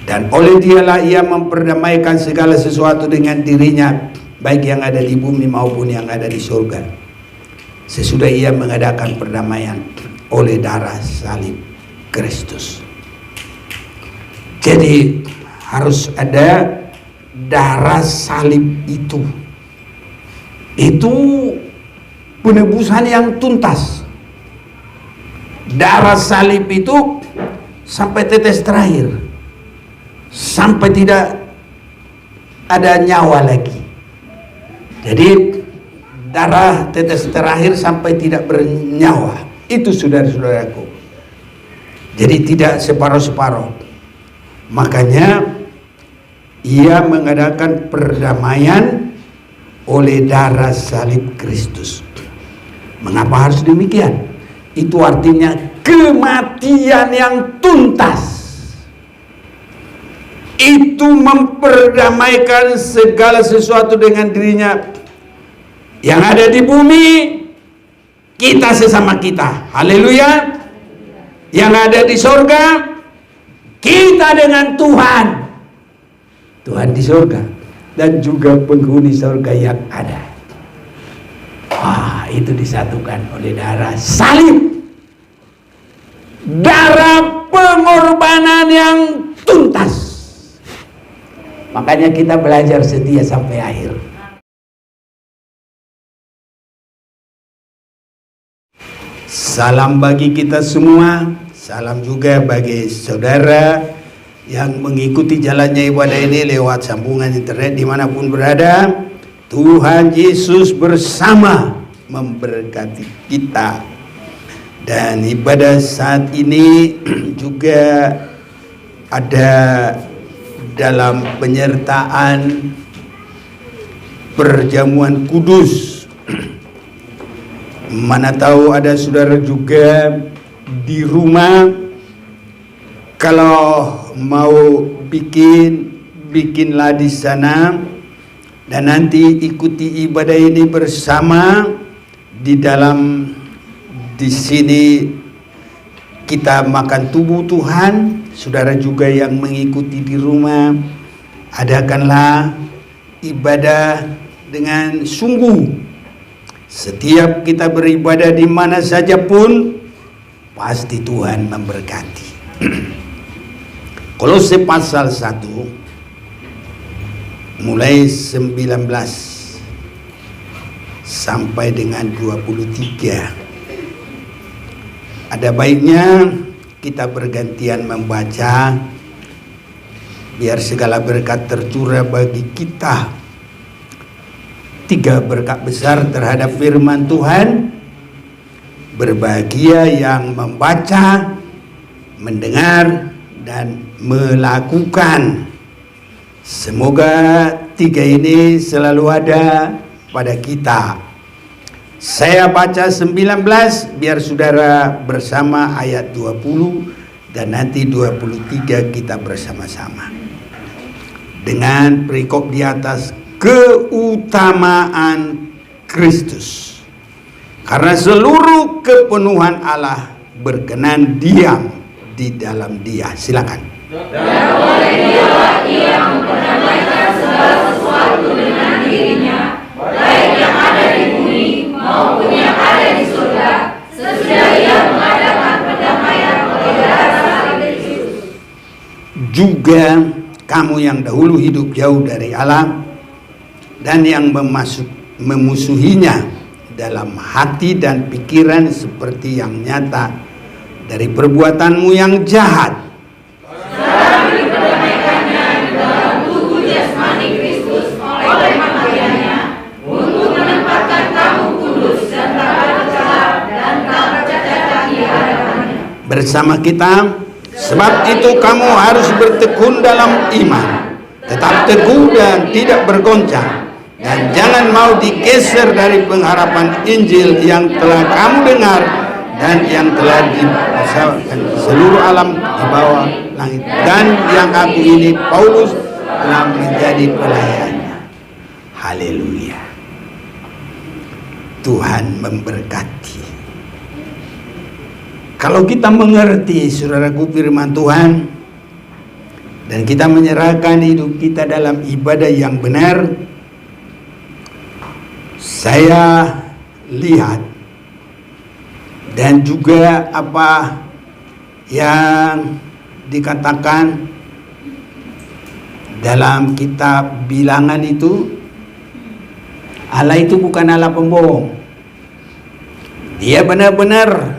Dan oleh dialah ia memperdamaikan segala sesuatu dengan dirinya, baik yang ada di bumi maupun yang ada di surga, sesudah ia mengadakan perdamaian oleh darah salib Kristus. Jadi harus ada darah salib itu. Itu penebusan yang tuntas. Darah salib itu sampai tetes terakhir, sampai tidak ada nyawa lagi. Jadi darah tetes terakhir sampai tidak bernyawa. Itu saudara-saudaraku. Jadi tidak separuh-separuh. Makanya ia mengadakan perdamaian oleh darah salib Kristus. Mengapa harus demikian? Itu artinya kematian yang tuntas. Itu memperdamaikan segala sesuatu dengan dirinya. Yang ada di bumi, kita sesama kita. Haleluya. Yang ada di sorga, kita dengan Tuhan. Tuhan di sorga dan juga penghuni sorga yang ada. Itu disatukan oleh darah salib. Darah pengorbanan yang tuntas. Makanya kita belajar setia sampai akhir. Salam bagi kita semua. Salam juga bagi saudara yang mengikuti jalannya ibadah ini lewat sambungan internet dimanapun berada. Tuhan Yesus bersama memberkati kita. Dan ibadah saat ini juga ada dalam penyertaan perjamuan kudus. Mana tahu ada saudara juga di rumah, kalau mau bikinlah di sana, dan nanti ikuti ibadah ini bersama. Di sini kita makan tubuh Tuhan. Saudara juga yang mengikuti di rumah, adakanlah ibadah dengan sungguh. Setiap kita beribadah di mana saja pun, pasti Tuhan memberkati. Kolose pasal 1 mulai 19 sampai dengan 23. Ada baiknya kita bergantian membaca, biar segala berkat tercurah bagi kita. 3 berkat besar terhadap firman Tuhan. Berbahagia yang membaca, mendengar, dan melakukan. Semoga 3 ini selalu ada pada kita. Saya baca 19, biar saudara bersama ayat 20 dan nanti 23 kita bersama-sama. Dengan perikop di atas keutamaan Kristus. Karena seluruh kepenuhan Allah berkenan diam di dalam Dia. Silakan. Dan oleh Dialah Ia memperdamaikan segala sesuatu dengan dirinya, baik yang ada di bumi maupun yang ada di surga, sesudah Ia mengadakan perdamaian oleh darah salib Kristus. Juga kamu yang dahulu hidup jauh dari Allah dan yang memusuhinya dalam hati dan pikiran seperti yang nyata dari perbuatanmu yang jahat. Sekarang diperdamaikannya di dalam tubuh jasmani Kristus oleh kematiannya, untuk menempatkan kamu kudus dan tanpa bercela dan tanpa cacat di hadapannya. Bersama kita, sebab itu kamu harus bertekun dalam iman, tetap teguh dan tidak bergoncang. Dan jangan mau digeser dari pengharapan Injil yang telah kamu dengar dan yang telah diberitakan seluruh alam di bawah langit. Dan yang aku ini, Paulus, telah menjadi pelayannya. Haleluya. Tuhan memberkati. Kalau kita mengerti, saudaraku, firman Tuhan, dan kita menyerahkan hidup kita dalam ibadah yang benar, saya lihat dan juga apa yang dikatakan dalam kitab Bilangan itu, Allah itu bukan Allah pembohong. Dia benar-benar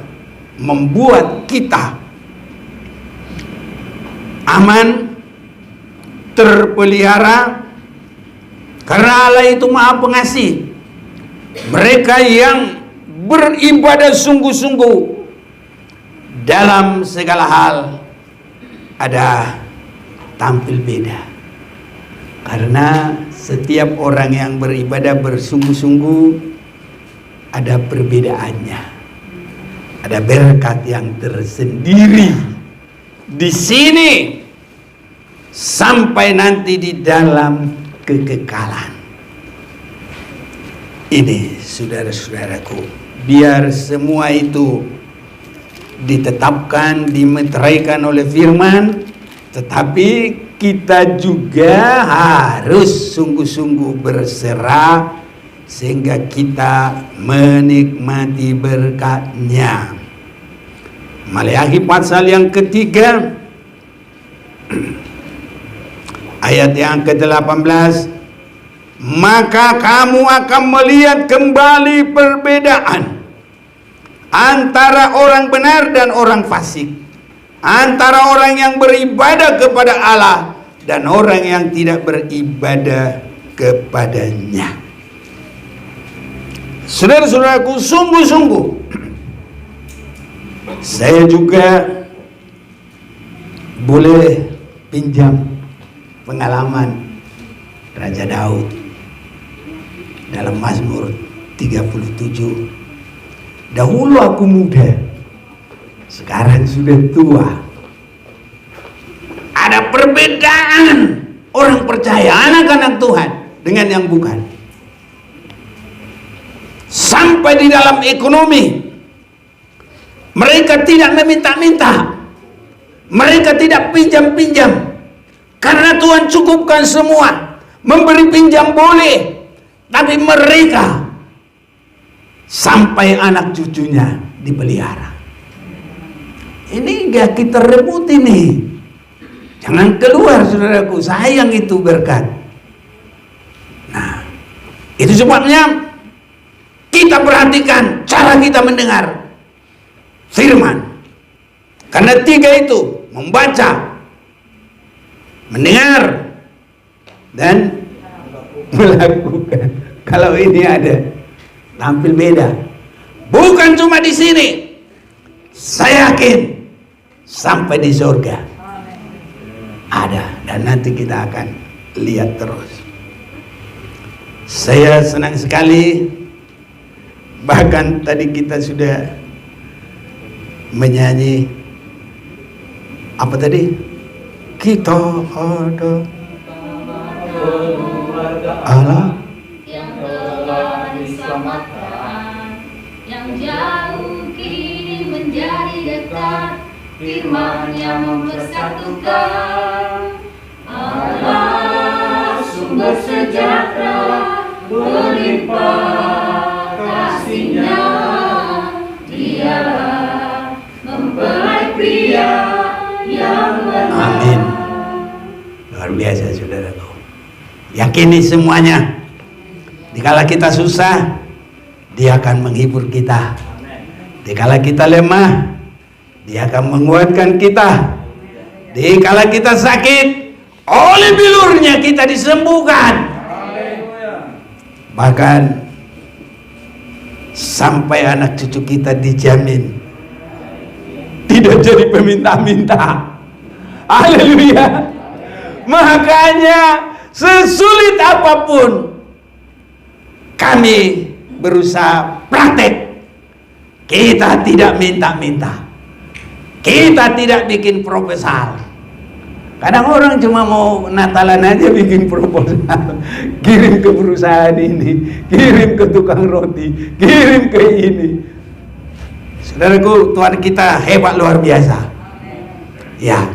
membuat kita aman, terpelihara, karena Allah itu Maha Pengasih. Mereka yang beribadah sungguh-sungguh dalam segala hal ada tampil beda, karena setiap orang yang beribadah bersungguh-sungguh ada perbedaannya, ada berkat yang tersendiri di sini sampai nanti di dalam kekekalan. Ini saudara-saudaraku, biar semua itu ditetapkan, dimeteraikan oleh firman, tetapi kita juga harus sungguh-sungguh berserah sehingga kita menikmati berkat-Nya. Maleakhi pasal yang ketiga ayat yang ke-18, maka kamu akan melihat kembali perbedaan antara orang benar dan orang fasik, antara orang yang beribadah kepada Allah dan orang yang tidak beribadah kepadanya. Saudara-saudaraku, sungguh-sungguh saya juga boleh pinjam pengalaman Raja Daud dalam Mazmur 37. Dahulu aku muda, sekarang sudah tua. Ada perbedaan orang percaya anak-anak Tuhan dengan yang bukan. Sampai di dalam ekonomi, mereka tidak meminta-minta, mereka tidak pinjam-pinjam, karena Tuhan cukupkan semua. Memberi pinjam boleh, tapi mereka sampai anak cucunya dipelihara. Ini enggak kita rebut ini. Jangan keluar saudaraku, sayang itu berkat. Nah, itu sebabnya kita perhatikan cara kita mendengar firman. Karena tiga itu, membaca, mendengar, dan melakukan. Kalau ini ada, tampil beda. Bukan cuma di sini. Saya yakin sampai di surga ada, dan nanti kita akan lihat terus. Saya senang sekali, bahkan tadi kita sudah menyanyi apa tadi? Kita ada Allah yang telah diselamatkan, yang jauh kini menjadi dekat, firman-Nya mempersatukan. Allah sumber sejahtera, berlimpah kasih-Nya, Dialah mempelai pria yang benar. Amin. Luar biasa saudaraku. Yakini semuanya. Dikala kita susah, Dia akan menghibur kita. Dikala kita lemah, Dia akan menguatkan kita. Dikala kita sakit, oleh bilur-Nya kita disembuhkan. Bahkan sampai anak cucu kita dijamin tidak jadi peminta-minta. Haleluya. Makanya sesulit apapun kami berusaha praktek, kita tidak minta-minta, kita tidak bikin proposal. Kadang orang cuma mau Natalan aja bikin proposal, kirim ke perusahaan ini, kirim ke tukang roti, kirim ke ini. Saudaraku, Tuhan kita hebat luar biasa. Ya,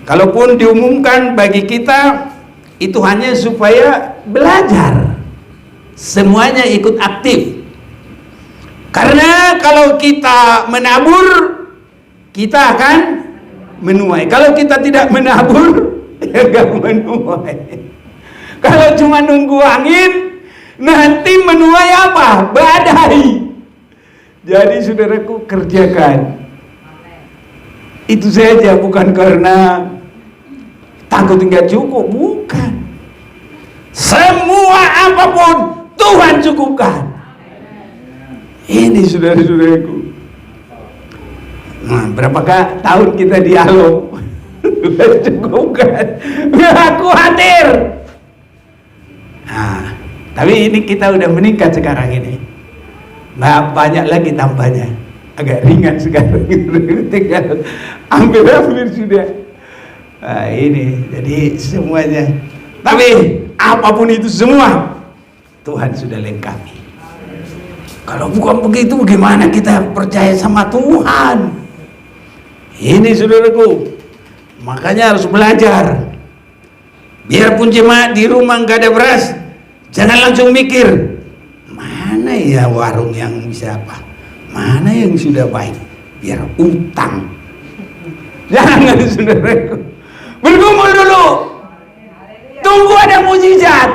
Kalaupun diumumkan bagi kita, itu hanya supaya belajar. Semuanya ikut aktif. Karena kalau kita menabur, kita akan menuai. Kalau kita tidak menabur, ya gak menuai. Kalau cuma nunggu angin, nanti menuai apa? Badai. Jadi saudaraku, kerjakan. Itu saja, bukan karena takut enggak cukup, bukan. Semua apapun Tuhan cukupkan. Ini saudara-saudaraku. Nah, berapakah tahun kita dialog? Tuhan cukupkan. Nggak khawatir. Nah, tapi ini kita udah meningkat sekarang ini. Nah, banyak lagi tambahnya. Agak ringan sekarang. Tinggal hampir sudah. Nah, ini jadi semuanya. Tapi apapun itu semua Tuhan sudah lengkapi. Kalau bukan begitu, bagaimana kita percaya sama Tuhan? Ini saudaraku, makanya harus belajar. Biarpun jemaat di rumah nggak ada beras, jangan langsung mikir, mana ya warung yang bisa apa, mana yang sudah baik, biar utang. Jangan saudaraku, bergumul dulu, tunggu ada mujizat.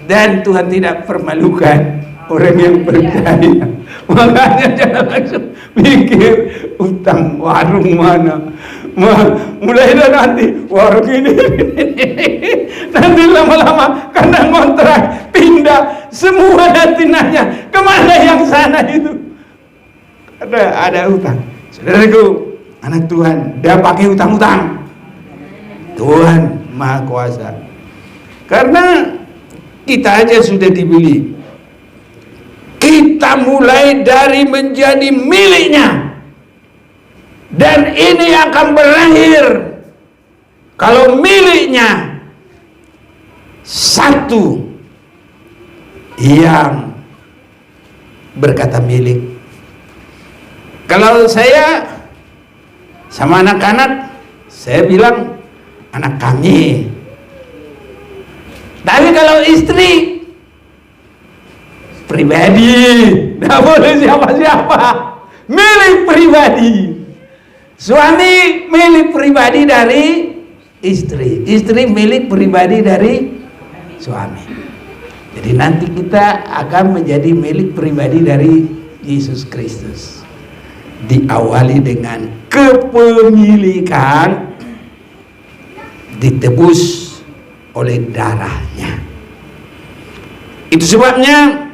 Dan Tuhan tidak permalukan orang yang percaya. Makanya jangan langsung mikir utang warung mana. Mulai dari nanti warung ini. Nanti lama-lama karena ngontrak pindah, semua nanti nanya kemana yang sana itu. Ada utang. Saudaraku, anak Tuhan, dia pakai utang-utang. Tuhan Maha Kuasa. Karena kita aja sudah dibeli. Kita mulai dari menjadi miliknya. Dan ini akan berakhir kalau miliknya satu yang berkata milik. Kalau saya sama anak-anak, saya bilang anak kami. Tapi kalau istri pribadi, tidak boleh siapa-siapa, milik pribadi. Suami milik pribadi dari istri, istri milik pribadi dari suami. Jadi nanti kita akan menjadi milik pribadi dari Yesus Kristus. Diawali dengan kepemilikan, ditebus oleh darahnya. Itu sebabnya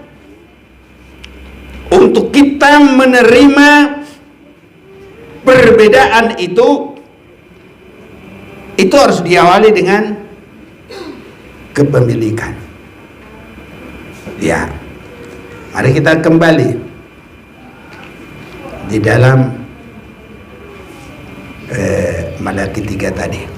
untuk kita menerima perbedaan itu harus diawali dengan kepemilikan. Ya, mari kita kembali di dalam Malaki 3 tadi.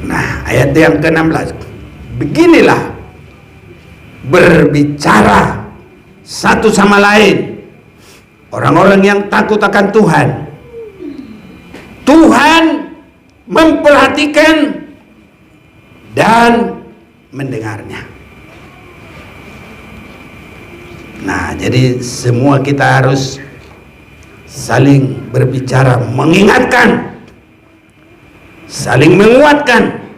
Nah, ayat yang ke-16. Beginilah berbicara satu sama lain orang-orang yang takut akan Tuhan. Tuhan memperhatikan dan mendengarnya. Nah, jadi semua kita harus saling berbicara, mengingatkan, saling menguatkan.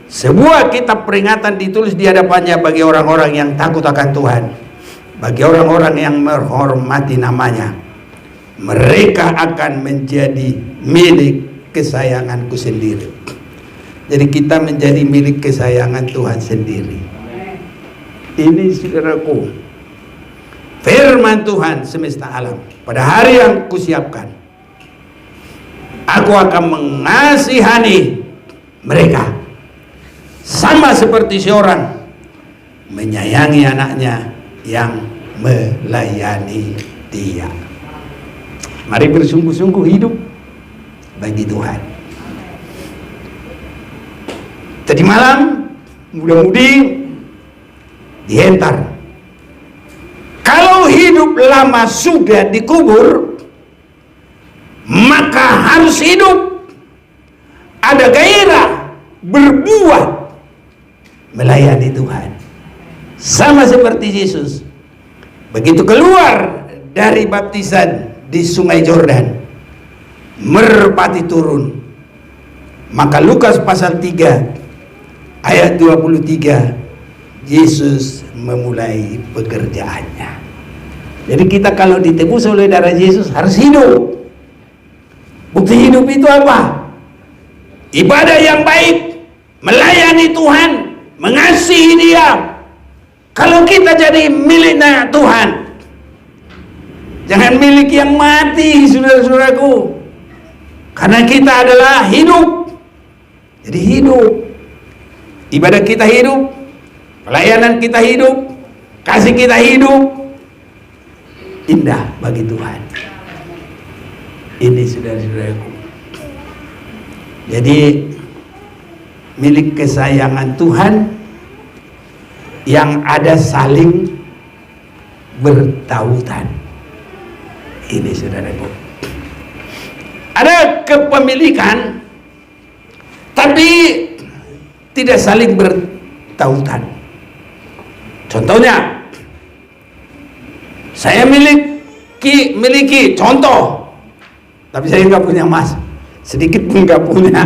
Sebuah kitab peringatan ditulis di hadapannya bagi orang-orang yang takut akan Tuhan, bagi orang-orang yang menghormati namanya. Mereka akan menjadi milik kesayanganku sendiri. Jadi kita menjadi milik kesayangan Tuhan sendiri. Ini saudaraku, firman Tuhan semesta alam. Pada hari yang kusiapkan, aku akan mengasihani mereka sama seperti seorang menyayangi anaknya yang melayani dia. Mari bersungguh-sungguh hidup bagi Tuhan. Tadi malam mudah-mudi dihentar. Kalau hidup lama sudah dikubur, maka harus hidup, ada gairah, berbuat, melayani Tuhan. Sama seperti Yesus, begitu keluar dari baptisan di Sungai Yordan, merpati turun. Maka Lukas pasal 3 ayat 23, Yesus memulai pekerjaannya. Jadi kita kalau ditebus oleh darah Yesus harus hidup. Bukti hidup itu apa? Ibadah yang baik, melayani Tuhan, mengasihi Dia. Kalau kita jadi miliknya Tuhan, jangan milik yang mati, saudara-saudaraku. Karena kita adalah hidup. Jadi hidup, ibadah kita hidup, pelayanan kita hidup, kasih kita hidup, indah bagi Tuhan. Ini saudara-saudaraku. Jadi milik kesayangan Tuhan yang ada saling bertautan. Ini saudaraku. Ada kepemilikan, tapi tidak saling bertautan. Contohnya, saya miliki contoh, tapi saya nggak punya emas, sedikit pun nggak punya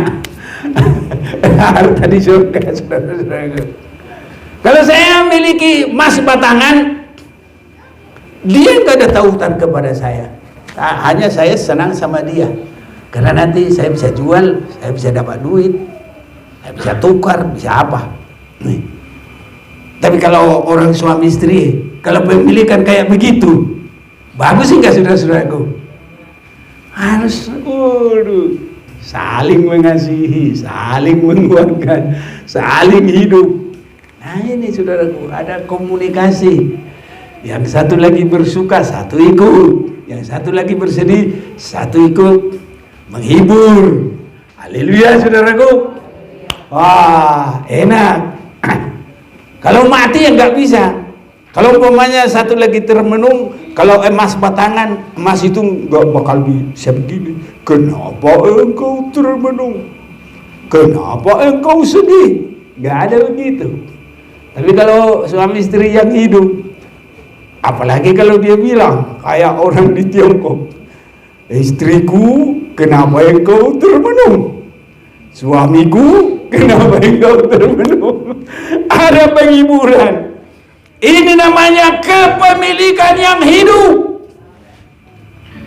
harta di surga, saudara-saudara. Kalau saya miliki emas batangan, dia nggak ada tautan kepada saya. Hanya saya senang sama dia, karena nanti saya bisa jual, saya bisa dapat duit, saya bisa tukar, bisa apa. Nih. Tapi kalau orang suami istri, kalau pemilikan kayak begitu, bagus sih nggak saudara-saudaraku? Harus saling mengasihi, saling menguatkan, saling hidup. Nah ini saudaraku, ada komunikasi. Yang satu lagi bersuka, satu ikut. Yang satu lagi bersedih, satu ikut menghibur. Haleluya saudaraku. Wah enak. Kalau mati ya nggak bisa. Kalau umpamanya satu lagi termenung, kalau emas batangan, emas itu nggak bakal bisa begini. Kenapa engkau termenung? Kenapa engkau sedih? Nggak ada begitu. Tapi kalau suami istri yang hidup, apalagi kalau dia bilang kayak orang di Tiongkok, istriku, kenapa engkau termenung? Suamiku, kenapa engkau termenung? Ada penghiburan. Ini namanya kepemilikan yang hidup.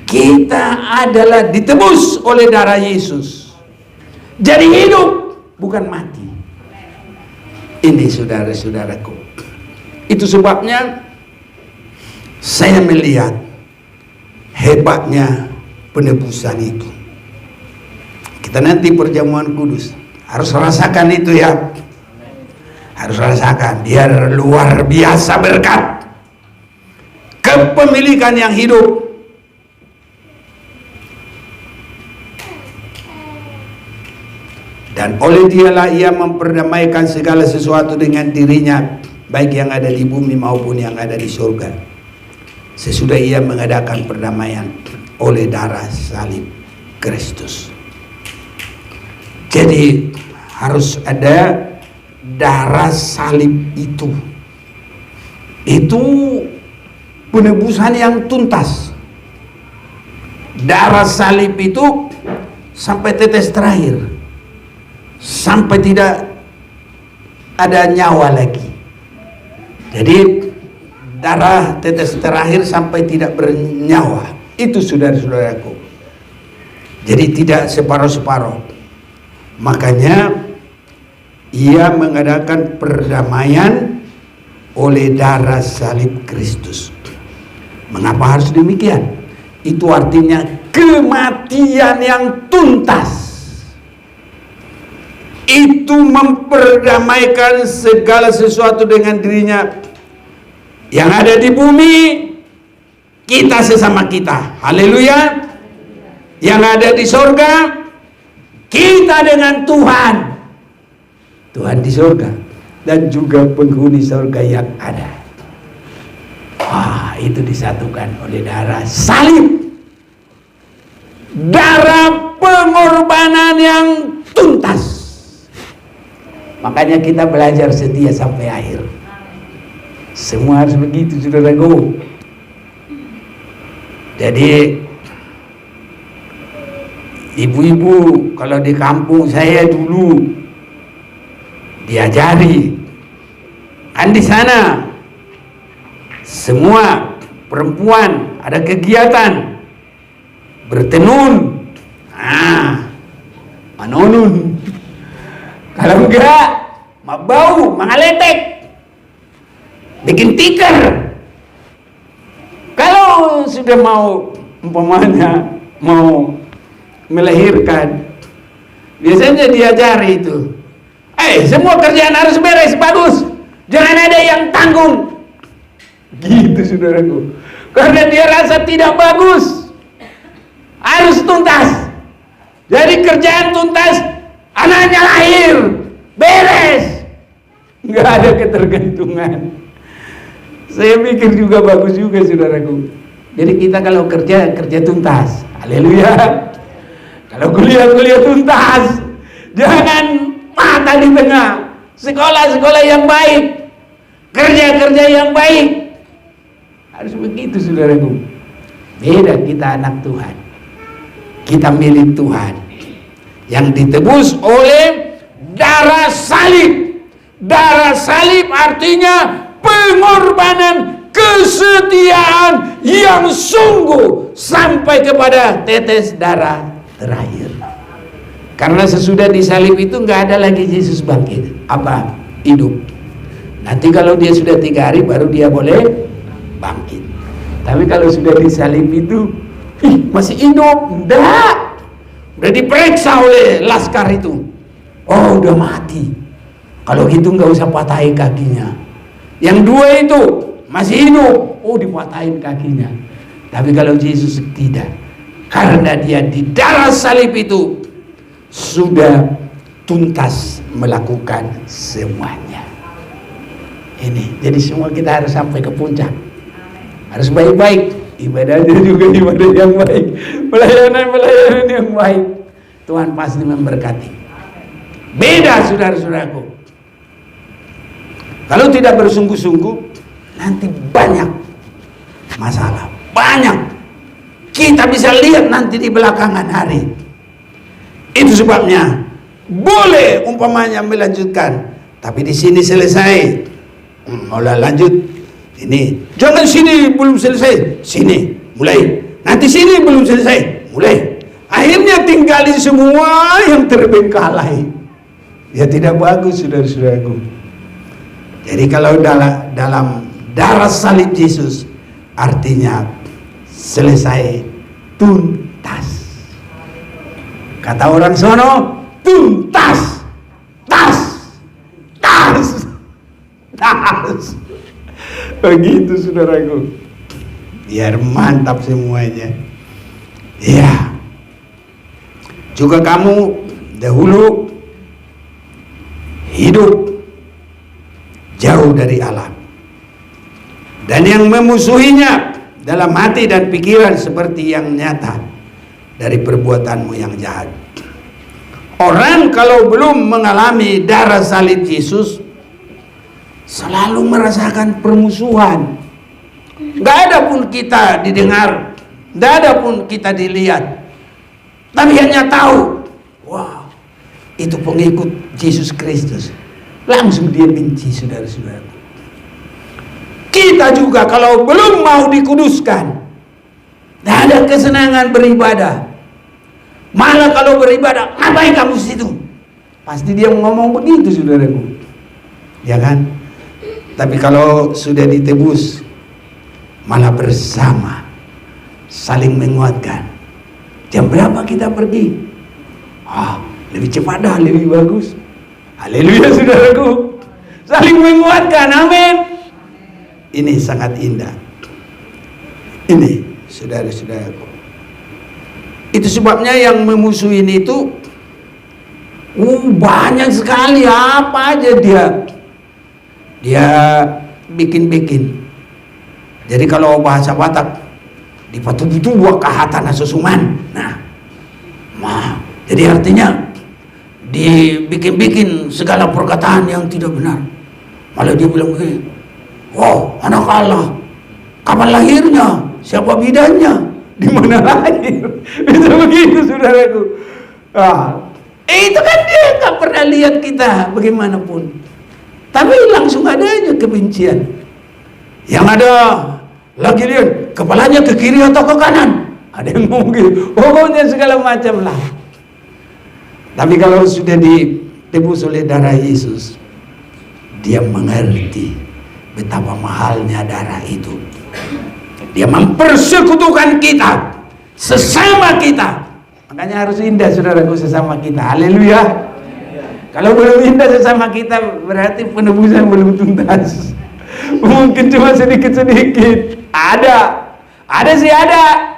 Kita adalah ditebus oleh darah Yesus. Jadi hidup, bukan mati. Ini saudara-saudaraku. Itu sebabnya saya melihat hebatnya penebusan itu. Kita nanti perjamuan kudus harus rasakan itu ya. Harus rasakan, biar luar biasa berkat. Kepemilikan yang hidup. Dan oleh dialah ia memperdamaikan segala sesuatu dengan dirinya, baik yang ada di bumi maupun yang ada di surga. Sesudah ia mengadakan perdamaian oleh darah salib Kristus. Jadi harus ada darah salib itu. Itu penebusan yang tuntas. Darah salib itu sampai tetes terakhir, sampai tidak ada nyawa lagi. Jadi darah tetes terakhir sampai tidak bernyawa. Itu saudara-saudaraku. Jadi tidak separuh-separuh. Makanya ia mengadakan perdamaian oleh darah salib Kristus. Mengapa harus demikian? Itu artinya kematian yang tuntas. Itu memperdamaikan segala sesuatu dengan dirinya. Yang ada di bumi, kita sesama kita. Haleluya. Yang ada di sorga, kita dengan Tuhan. Tuhan di surga, dan juga penghuni surga yang ada. Wah, itu disatukan oleh darah salib. Darah pengorbanan yang tuntas. Makanya kita belajar setia sampai akhir. Semua harus begitu, saudaraku. Jadi ibu-ibu kalau di kampung saya dulu diajari, kan di sana semua perempuan ada kegiatan bertenun, manonun. Kalau enggak, bau, mangaletek, bikin tikar. Kalau sudah mau umpamanya mau melahirkan, biasanya diajari itu. Semua kerjaan harus beres, bagus. Jangan ada yang tanggung. Gitu, saudaraku. Karena dia rasa tidak bagus. Harus tuntas. Jadi kerjaan tuntas, anaknya lahir, beres. Nggak ada ketergantungan. Saya pikir juga bagus juga, saudaraku. Jadi kita kalau kerja tuntas. Haleluya. Kalau kuliah tuntas. Jangan patah di tengah. Sekolah yang baik, kerja yang baik. Harus begitu, saudaraku. Beda kita anak Tuhan. Kita milik Tuhan yang ditebus oleh darah salib. Darah salib artinya pengorbanan, kesetiaan yang sungguh sampai kepada tetes darah terakhir. Karena sesudah disalib itu nggak ada lagi Yesus bangkit, hidup. Nanti kalau dia sudah 3 hari baru dia boleh bangkit. Tapi kalau sudah disalib itu masih hidup, enggak. Udah diperiksa oleh laskar itu. Oh, udah mati. Kalau gitu nggak usah patahin kakinya. Yang 2 itu masih hidup. Oh, dipatahin kakinya. Tapi kalau Yesus tidak, karena dia di darah salib itu sudah tuntas melakukan semuanya. Ini, jadi semua kita harus sampai ke puncak. Harus baik-baik. Ibadahnya juga ibadah yang baik, pelayanan yang baik. Tuhan pasti memberkati. Beda, saudara-saudaraku. Kalau tidak bersungguh-sungguh, nanti banyak masalah, banyak. Kita bisa lihat nanti di belakangan hari. Itu sebabnya boleh umpamanya melanjutkan, tapi di sini selesai. Mulai lanjut. Ini, jangan sini belum selesai, sini mulai. Nanti sini belum selesai, mulai. Akhirnya tinggalin semua yang terbengkalai. Ya tidak bagus, saudara-saudaraku. Jadi kalau dalam darah salib Yesus, artinya selesai, tuntas. Kata orang sono, tuntas, tas. Begitu, saudaraku. Biar mantap semuanya. Ya. Juga kamu dahulu hidup jauh dari Allah. Dan yang memusuhinya dalam hati dan pikiran seperti yang nyata dari perbuatanmu yang jahat. Orang kalau belum mengalami darah salib Yesus selalu merasakan permusuhan. Gak ada pun kita didengar, gak ada pun kita dilihat, tapi hanya tahu, wah, itu pengikut Yesus Kristus. Langsung dia benci, saudara-saudara. Kita juga kalau belum mau dikuduskan, gak ada kesenangan beribadah. Malah kalau beribadah, ngapain kamu situ? Pasti dia ngomong begitu, saudaraku. Ya kan? Tapi kalau sudah ditebus, malah bersama, saling menguatkan. Jam berapa kita pergi? Lebih cepat dah, lebih bagus. Haleluya, saudaraku. Saling menguatkan, amin. Ini sangat indah. Ini, saudara-saudaraku. Itu sebabnya yang memusuhin itu banyak sekali, apa aja dia. dia bikin-bikin. Jadi kalau bahasa Batak di patubu-tubu kahatan susuman. Nah, jadi artinya dibikin-bikin segala perkataan yang tidak benar. Malah dia bilang begini, wow, anak Allah, kapan lahirnya? Siapa bidannya? Di mana lahir? Bisa begitu, saudaraku. Itu kan dia nggak pernah lihat kita bagaimanapun. Tapi langsung ada aja kebencian. Yang ada lagi lihat kepalanya ke kiri atau ke kanan. Ada yang ngomong gitu. Pokoknya segala macam lah. Tapi kalau sudah ditebus oleh darah Yesus, dia mengerti betapa mahalnya darah itu. Dia mempersekutukan kita, sesama kita. Makanya harus indah, saudaraku, sesama kita. Haleluya. Kalau belum indah sesama kita, berarti penebusan belum tuntas. Mungkin cuma sedikit-sedikit. Ada sih ada.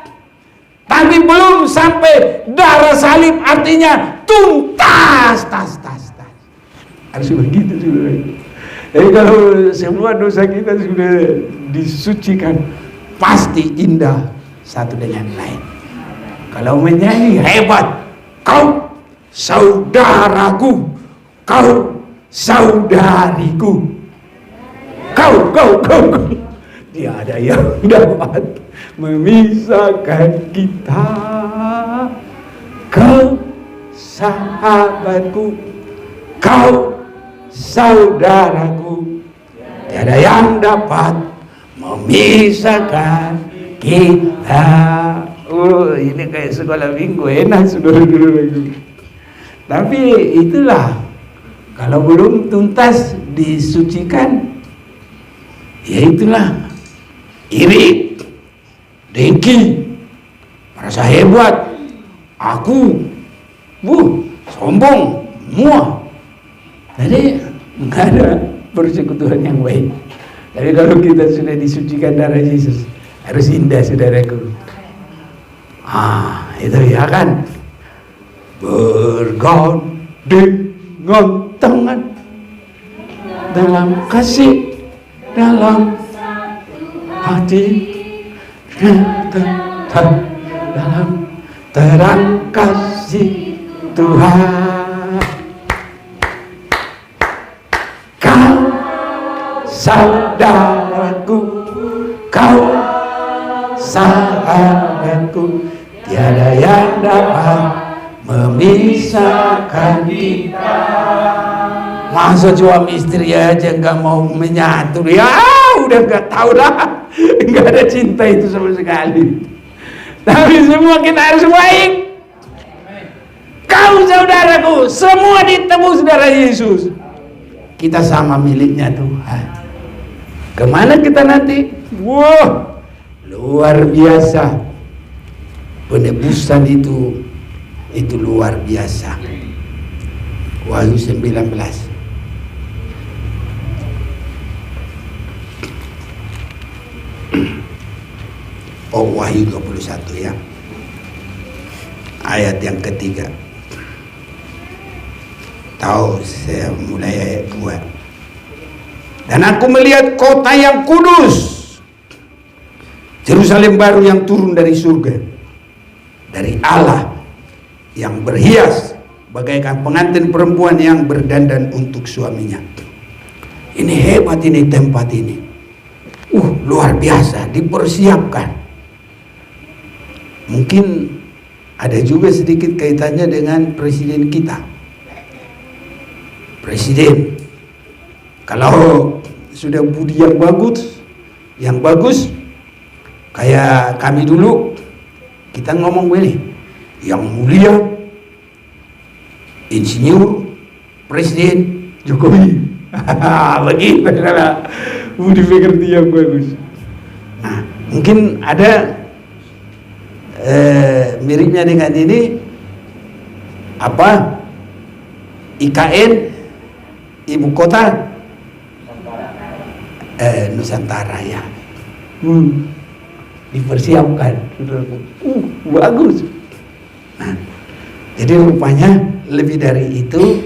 Tapi belum sampai darah salib, artinya tuntas. Harus begitu, saudaraku. Jadi kalau semua dosa kita sudah disucikan, pasti indah satu dengan lain. Kalau menyanyi hebat, kau saudaraku, kau saudariku, kau. Tiada yang dapat memisahkan kita. Kau sahabatku, kau saudaraku, tiada yang dapat memisahkan kita. Oh, ini kayak sekolah minggu, enak saudara-saudara. Tapi itulah, kalau belum tuntas disucikan, ya itulah iri, dengki, merasa hebat, aku, sombong, muak. Jadi nggak ada persekutuan yang baik. Tapi kalau kita sudah disucikan darah Yesus, harus indah, saudaraku. Itu ya kan, bergandengan tangan dalam kasih, dalam hati, dalam terang kasih Tuhan. Kau saudaraku, kau sahabatku, tiada yang dapat memisahkan kita. Masa suami istri aja nggak mau menyatu, ya udah nggak tahu lah, nggak ada cinta itu sama sekali. Tapi semua kita harus baik. Kau saudaraku, semua ditebus darah Yesus. Kita sama miliknya Tuhan. Kemana kita nanti? Wah, luar biasa. Penebusan itu luar biasa. Wahyu 19. Wahyu 21 ya. Ayat yang ketiga. Tahu, saya mulai ayat 2. Dan aku melihat kota yang kudus, Yerusalem baru yang turun dari surga, dari Allah, yang berhias bagaikan pengantin perempuan yang berdandan untuk suaminya. Ini hebat, ini tempat ini. Luar biasa, dipersiapkan. Mungkin ada juga sedikit kaitannya dengan presiden kita. Presiden, kalau sudah budi yang bagus, kayak kami dulu, kita ngomong begini, yang mulia, Insinyur Presiden Jokowi. Begitu kalau budi pekerti yang bagus. Nah, mungkin ada miripnya dengan ini, IKN, ibu kota Nusantara ya. Dipersiapkan, bagus. Nah, jadi rupanya lebih dari itu,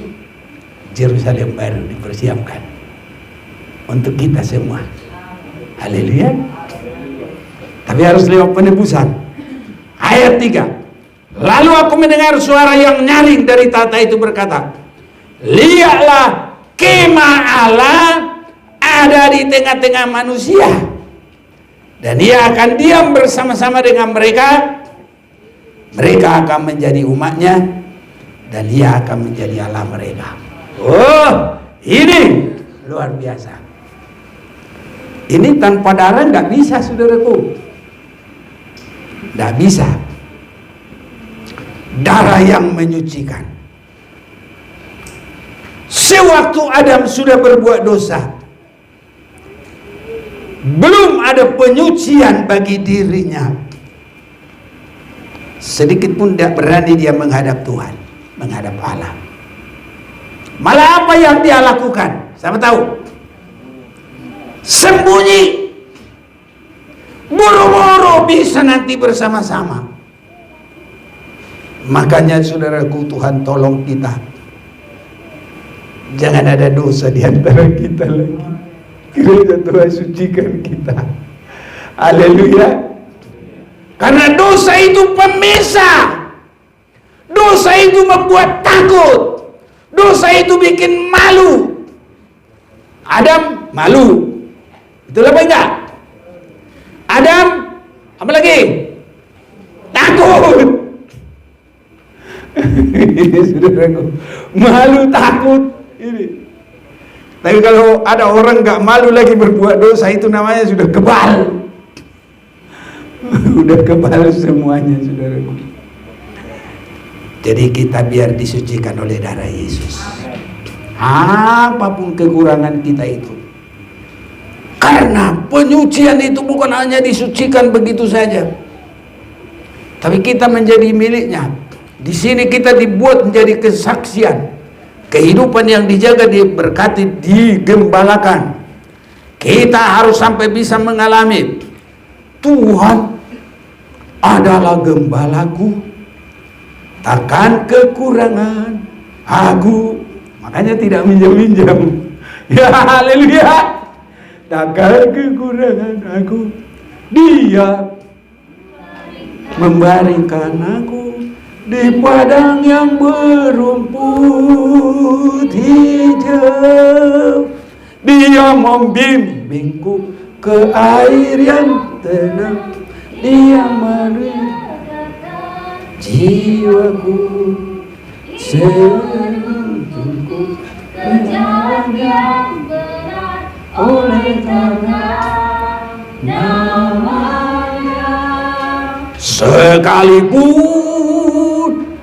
Yerusalem baru dipersiapkan untuk kita semua. Haleluya. Tapi harus lewat penebusan. Ayat 3. Lalu aku mendengar suara yang nyaring dari tahta itu berkata, lihatlah, kemah Allah ada di tengah-tengah manusia, dan Ia akan diam bersama-sama dengan mereka. Mereka akan menjadi umatnya, dan Ia akan menjadi Allah mereka. Oh, ini luar biasa. Ini tanpa darah nggak bisa, saudaraku. Nggak bisa. Darah yang menyucikan. Sewaktu Adam sudah berbuat dosa, belum ada penyucian bagi dirinya. Sedikit pun tidak berani dia menghadap Tuhan, menghadap Allah. Malah apa yang dia lakukan? Siapa tahu? Sembunyi. Boro-boro bisa nanti bersama-sama. Makanya saudaraku, Tuhan tolong kita. Jangan ada dosa di antara kita lagi. Kiranya Tuhan sucikan kita. Haleluya. Karena dosa itu pemisah. Dosa itu membuat takut. Dosa itu bikin malu. Adam malu. Betul apa enggak? Adam apa lagi? Takut. Ini saudaraku, malu, takut ini. Tapi kalau ada orang nggak malu lagi berbuat dosa, itu namanya sudah kebal. Udah kebal semuanya, saudaraku. Jadi kita biar disucikan oleh darah Yesus. Apapun kekurangan kita itu, karena penyucian itu bukan hanya disucikan begitu saja, tapi kita menjadi miliknya. Di sini kita dibuat menjadi kesaksian. Kehidupan yang dijaga, diberkati, digembalakan. Kita harus sampai bisa mengalami, Tuhan adalah gembalaku, takkan kekurangan aku. Makanya tidak minjam-minjam. Ya, haleluya. Takkan kekurangan aku, Dia membaringkan aku di padang yang berumput hijau. Dia membimbingku ke air yang tenang. Dia menuntun jiwaku, sentuhku ke jalan yang benar oleh karena nama-Nya. Sekalipun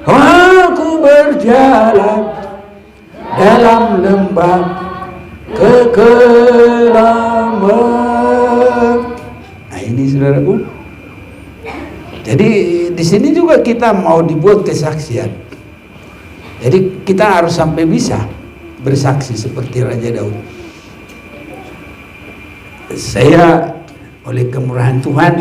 aku berjalan dalam lembah kekelaman. Nah, ini saudaraku. Jadi di sini juga kita mau dibuat kesaksian. Jadi kita harus sampai bisa bersaksi seperti Raja Daud. Saya oleh kemurahan Tuhan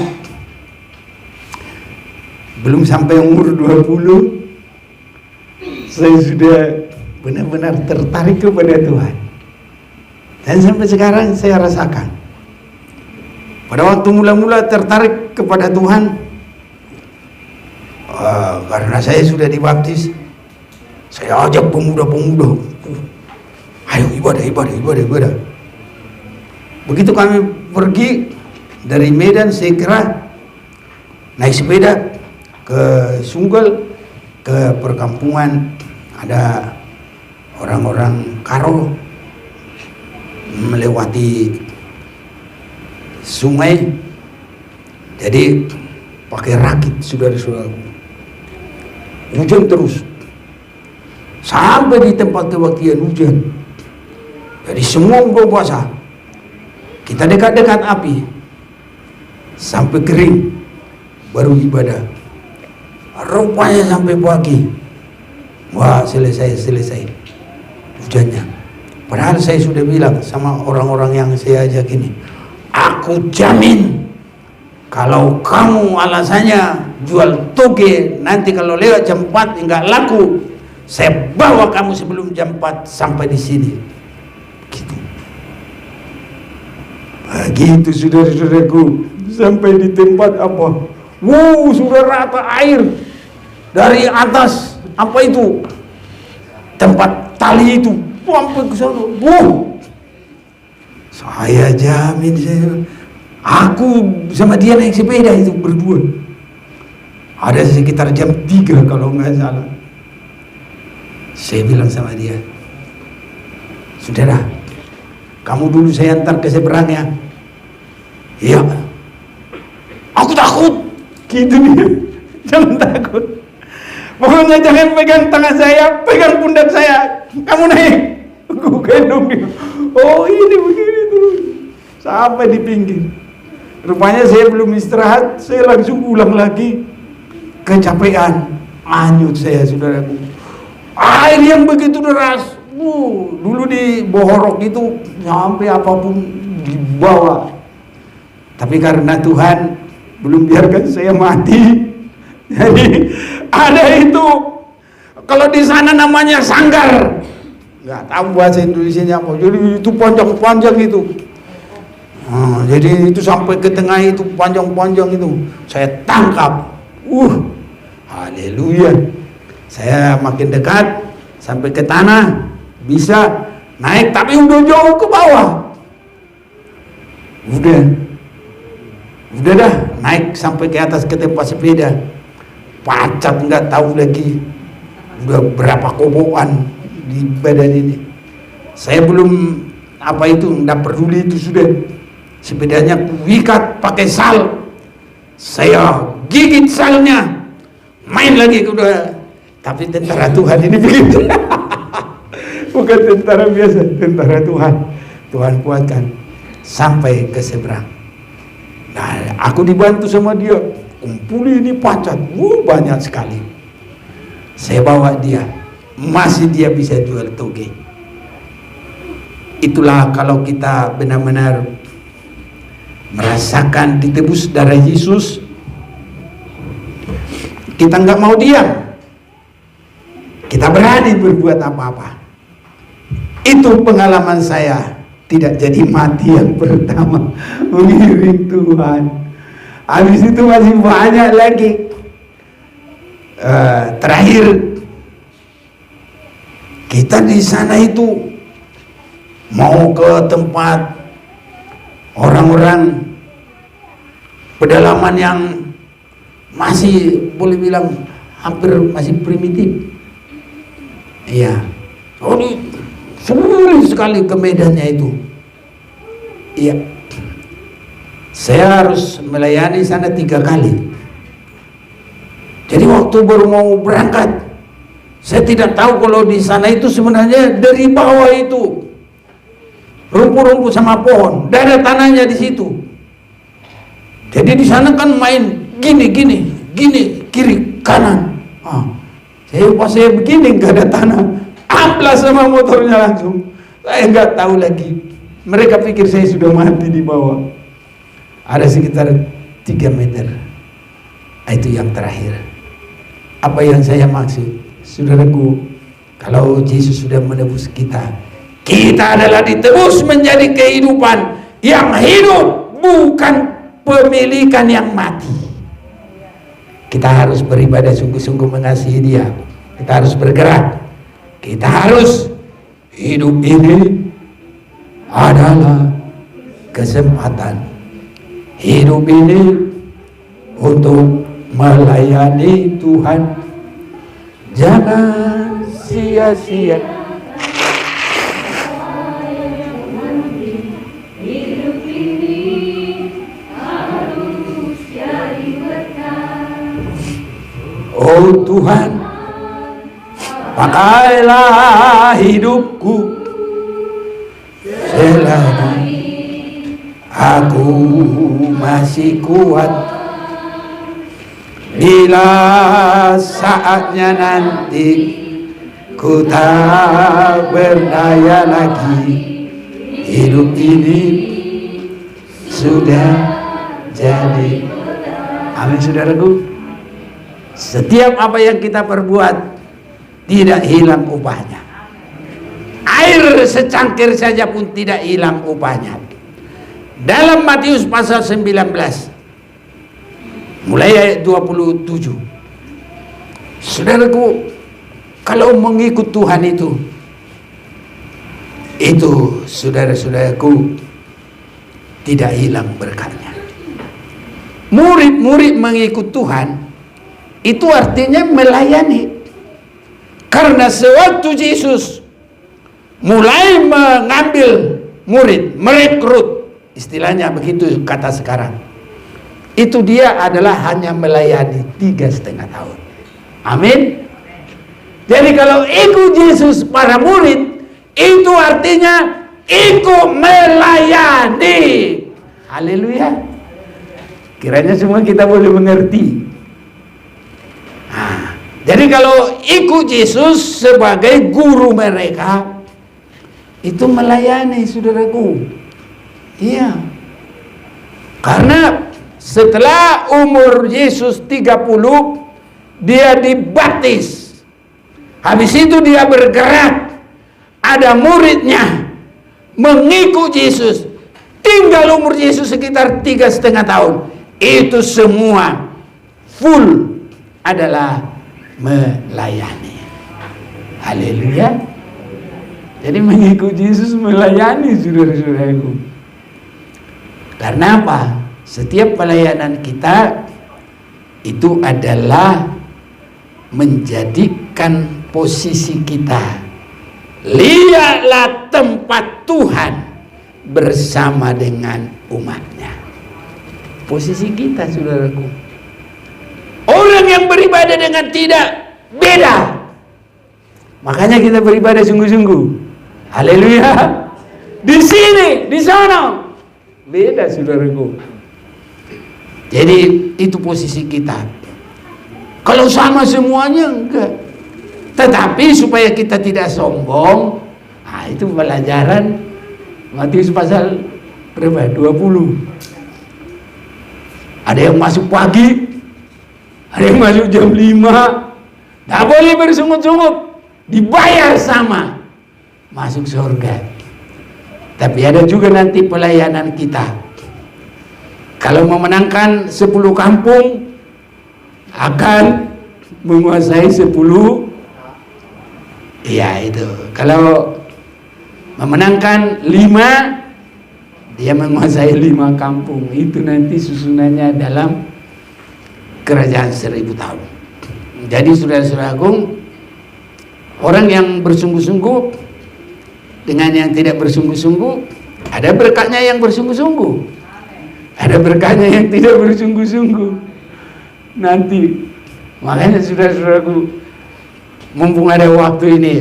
belum sampai umur 20, saya sudah benar-benar tertarik kepada Tuhan. Dan sampai sekarang saya rasakan, pada waktu mula-mula tertarik kepada Tuhan, karena saya sudah dibaptis, saya ajak pemuda-pemuda, ayo ibadah. Begitu kami pergi dari Medan, saya kira naik sepeda ke Sunggel, ke perkampungan, ada orang-orang Karo, melewati sungai, jadi pakai rakit, saudara-saudara. Hujan terus sampai di tempat kebaktian hujan. Jadi semua buka puasa, kita dekat-dekat api sampai kering, baru ibadah. Rupanya sampai pagi, wah selesai hujannya. Padahal saya sudah bilang sama orang-orang yang saya ajak ini, aku jamin kalau kamu alasannya jual toge, nanti kalau lewat jam 4 enggak laku, saya bawa kamu sebelum jam 4 sampai di sini. Gitu. Begitu saudara-saudaraku, sampai di tempat apa? Sudah rata air dari atas apa itu? Tempat tali itu, sampai ke sana. Saya jamin, aku sama dia naik sepeda itu berdua. Ada sekitar jam 3 kalau nggak salah. Saya bilang sama dia, saudara, kamu dulu saya antar ke seberang ya. Iya. Aku takut. Gitu dia. Jangan takut. Pokoknya jangan pegang tangan saya, pegang pundak saya. Kamu naik. Aku gendong dia. Oh ini begini terus. Sampai di pinggir. Rupanya saya belum istirahat, saya langsung pulang lagi. Kecapean. Anyut saya, saudaraku. Air yang begitu deras. Dulu di Bohorok itu sampai apapun dibawa. Tapi karena Tuhan belum biarkan saya mati. Jadi ada itu, kalau di sana namanya sanggar. Nggak tahu bahasa Indonesianya apa. Jadi itu panjang-panjang itu. Jadi itu sampai ke tengah itu panjang-panjang itu. Saya tangkap. Haleluya. Saya makin dekat sampai ke tanah. Bisa naik, tapi udah jauh ke bawah. Udah dah naik sampai ke atas ke tempat sepeda. Pacat nggak tahu lagi udah berapa kobokan di badan ini. Saya belum nggak peduli itu sudah. Sepedanya kuikat pakai sal. Saya gigit salnya, main lagi udah. Tapi tentara Tuhan ini begitu. Bukan tentara biasa, tentara Tuhan. Tuhan kuatkan sampai ke seberang. Nah, aku dibantu sama dia. Kumpuli ini pacat, banyak sekali. Saya bawa dia, masih dia bisa jual toge. Itulah kalau kita benar-benar merasakan ditebus darah Yesus, kita nggak mau diam. Kita berani berbuat apa-apa. Itu pengalaman saya. Tidak jadi mati yang pertama, mengiring Tuhan. Habis itu masih banyak lagi. Terakhir kita di sana itu mau ke tempat orang-orang pedalaman yang masih boleh bilang hampir masih primitif. Iya. Sulit sekali ke medannya itu. Iya. Saya harus melayani sana 3 kali. Jadi waktu baru mau berangkat, saya tidak tahu kalau di sana itu sebenarnya dari bawah itu rumput-rumput sama pohon, dan ada tanahnya di situ. Jadi di sana kan main gini, kiri, kanan. Pas saya begini nggak ada tanah. Amplas sama motornya langsung. Saya nggak tahu lagi. Mereka pikir saya sudah mati di bawah. Ada sekitar 3 meter. Itu yang terakhir. Apa yang saya maksud, saudaraku, kalau Yesus sudah menebus kita, kita adalah ditebus menjadi kehidupan yang hidup, bukan pemilikan yang mati. Kita harus beribadah sungguh-sungguh mengasihi Dia. Kita harus bergerak. Kita harus hidup. Ini adalah kesempatan. Hidup ini untuk melayani Tuhan. Jangan sia-sia. Hidup ini harus jadi berkah. Oh Tuhan, pakailah hidupku selagi aku masih kuat. Bila saatnya nanti ku tak berdaya lagi, hidup ini sudah jadi. Amin, saudaraku. Setiap apa yang kita perbuat tidak hilang upahnya. Air secangkir saja pun tidak hilang upahnya. Dalam Matius pasal 19 mulai ayat 27. Saudaraku, kalau mengikut Tuhan itu saudara-saudaraku tidak hilang berkatnya. Murid-murid mengikut Tuhan itu artinya melayani. Karena sewaktu Yesus mulai mengambil murid, merekrut, istilahnya begitu kata sekarang, itu dia adalah hanya melayani 3,5 tahun. Amin. Jadi kalau ikut Yesus para murid, itu artinya ikut melayani. Haleluya. Kiranya semua kita boleh mengerti. Jadi kalau ikut Yesus sebagai guru mereka, itu melayani, saudaraku. Iya. Karena setelah umur Yesus 30, dia dibaptis. Habis itu dia bergerak. Ada muridnya mengikut Yesus. Tinggal umur Yesus sekitar 3,5 tahun. Itu semua full adalah melayani. Haleluya. Jadi mengikut Yesus melayani, saudara-saudaraku. Karena apa? Setiap pelayanan kita itu adalah menjadikan posisi kita. Lihatlah tempat Tuhan bersama dengan umatnya. Posisi kita, saudaraku. Orang yang beribadah dengan tidak beda. Makanya kita beribadah sungguh-sungguh. Haleluya. Di sini, di sana beda, saudaraku. Jadi itu posisi kita. Kalau sama semuanya enggak. Tetapi supaya kita tidak sombong, itu pelajaran Matius pasal berapa? 20. Ada yang masuk pagi, ada yang masuk jam 5. Tak boleh bersungut-sungut, dibayar sama, masuk surga. Tapi ada juga nanti pelayanan kita. Kalau memenangkan 10 kampung, akan menguasai 10. Iya itu. Kalau memenangkan 5, dia menguasai 5 kampung. Itu nanti susunannya dalam kerajaan 1000 tahun. Jadi saudara-saudaraku, orang yang bersungguh-sungguh dengan yang tidak bersungguh-sungguh, ada berkatnya yang bersungguh-sungguh, ada berkatnya yang tidak bersungguh-sungguh. Nanti makanya saudara-saudaraku, mumpung ada waktu ini,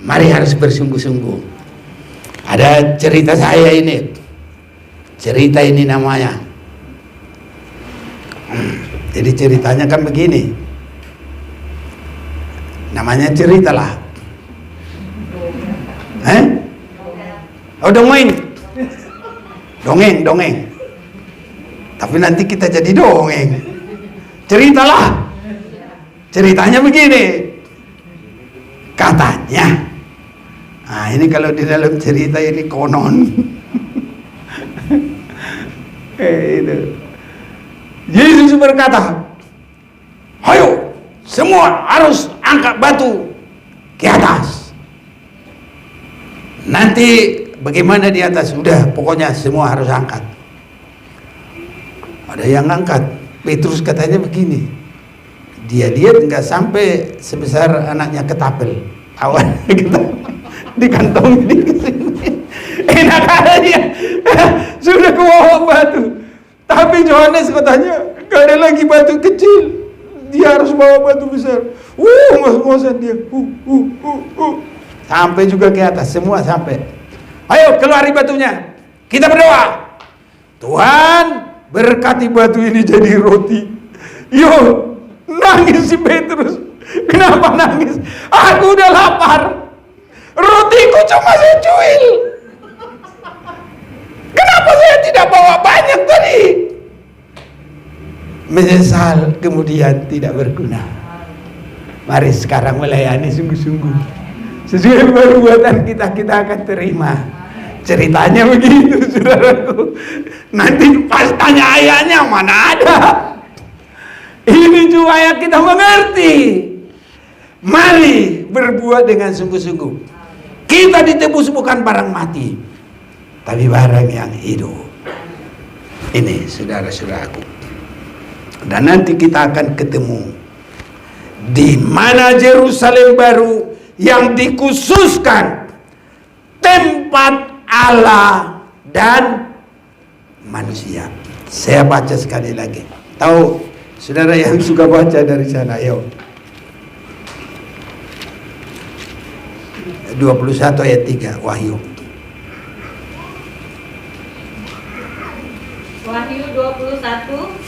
mari harus bersungguh-sungguh. Ada cerita saya ini. Cerita ini namanya. Jadi ceritanya kan begini. Namanya ceritalah. Oh, dongeng. Dongeng. Tapi nanti kita jadi dongeng. Ceritalah. Ceritanya begini. Katanya. Nah, ini kalau di dalam cerita ini konon. Itu. Yesus berkata, "Ayo, semua harus angkat batu ke atas." Nanti bagaimana di atas? Udah, pokoknya semua harus angkat. Ada yang angkat. Petrus katanya begini, dia nggak sampai sebesar anaknya ketapel. Awalnya kita di kantong ini kesini. Enak aja dia. Sudah ke bawah batu. Tapi Yohanes katanya gak ada lagi batu kecil, dia harus bawa batu besar. Ngos-ngosan dia. Sampai juga ke atas, semua sampai. Ayo keluari batunya, kita berdoa. Tuhan, berkati batu ini jadi roti. Yo, nangis si Petrus. Kenapa nangis? Aku udah lapar. Rotiku cuma secuil. Kenapa saya tidak bawa banyak tadi? Menyesal kemudian tidak berguna. Mari sekarang melayani sungguh-sungguh. Sesuai perbuatan kita akan terima. Ceritanya begitu, saudaraku. Nanti pas tanya ayahnya, mana ada. Ini supaya kita mengerti. Mari berbuat dengan sungguh-sungguh. Kita ditebus bukan barang mati, tapi barang yang hidup. Ini saudara-saudaraku. Dan nanti kita akan ketemu di mana Yerusalem baru yang dikhususkan tempat Allah dan manusia. Saya baca sekali lagi. Tahu saudara yang suka baca dari sana, yuk. 21 ayat 3 Wahyu. Wahyu 21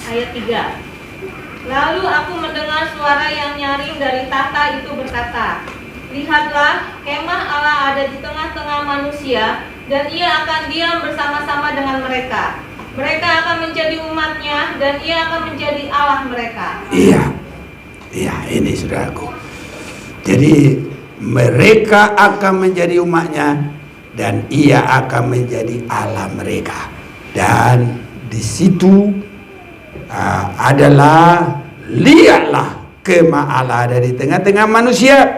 ayat 3. Lalu aku mendengar suara yang nyaring dari tahta itu berkata, lihatlah, kemah Allah ada di tengah-tengah manusia, dan ia akan diam bersama-sama dengan mereka. Mereka akan menjadi umatnya, dan ia akan menjadi Allah mereka. Iya, ini saudaraku. Jadi mereka akan menjadi umatnya, dan ia akan menjadi Allah mereka. Dan di situ adalah, lihatlah, kemah Allah ada di tengah-tengah manusia,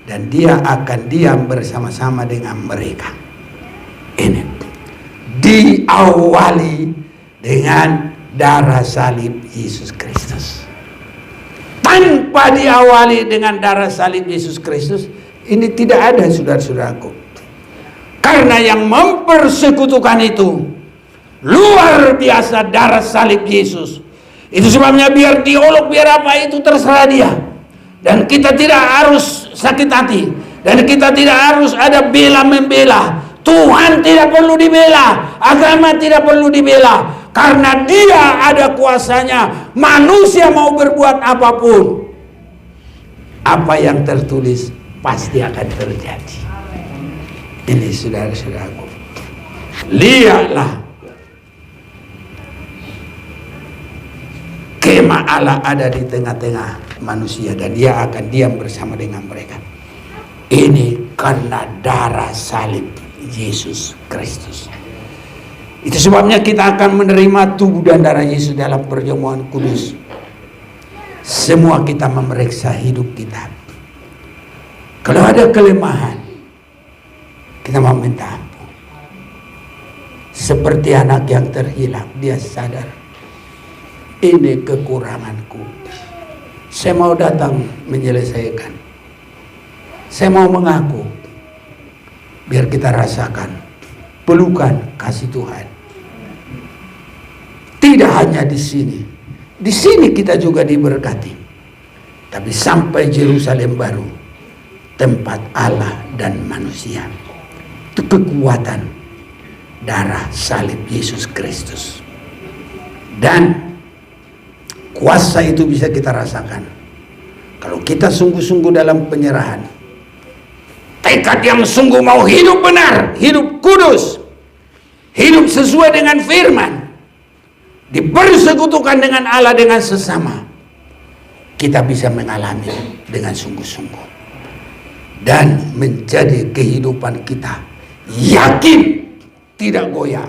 dan dia akan diam bersama-sama dengan mereka. Ini diawali dengan darah salib Yesus Kristus. Tanpa diawali dengan darah salib Yesus Kristus, ini tidak ada, saudara-saudaraku. Karena yang mempersekutukan itu luar biasa, darah salib Yesus. Itu sebabnya biar diolok, biar apa, itu terserah dia. Dan kita tidak harus sakit hati, dan kita tidak harus ada bela-membela. Tuhan tidak perlu dibela, agama tidak perlu dibela, karena dia ada kuasanya. Manusia mau berbuat apapun, apa yang tertulis pasti akan terjadi. Ini saudara-saudaraku, lihatlah, kemah Allah ada di tengah-tengah manusia, dan dia akan diam bersama dengan mereka. Ini karena darah salib Yesus Kristus. Itu sebabnya kita akan menerima tubuh dan darah Yesus dalam perjamuan kudus. Semua kita memeriksa hidup kita. Kalau ada kelemahan, kita mau minta ampun. Seperti anak yang terhilang, dia sadar, ini kekuranganku. Saya mau datang menyelesaikan. Saya mau mengaku, biar kita rasakan pelukan kasih Tuhan. Tidak hanya di sini. Di sini kita juga diberkati. Tapi sampai Yerusalem baru, tempat Allah dan manusia. Itu kekuatan darah salib Yesus Kristus. Dan kuasa itu bisa kita rasakan kalau kita sungguh-sungguh dalam penyerahan. Tekad yang sungguh mau hidup benar, hidup kudus, hidup sesuai dengan firman, dipersekutukan dengan Allah, dengan sesama, kita bisa mengalami dengan sungguh-sungguh. Dan menjadi kehidupan kita yakin, tidak goyah.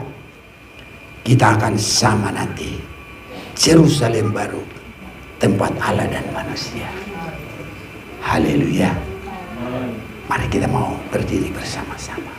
Kita akan sama nanti. Yerusalem baru, tempat Allah dan manusia. Haleluya. Mari kita mau berdiri bersama-sama.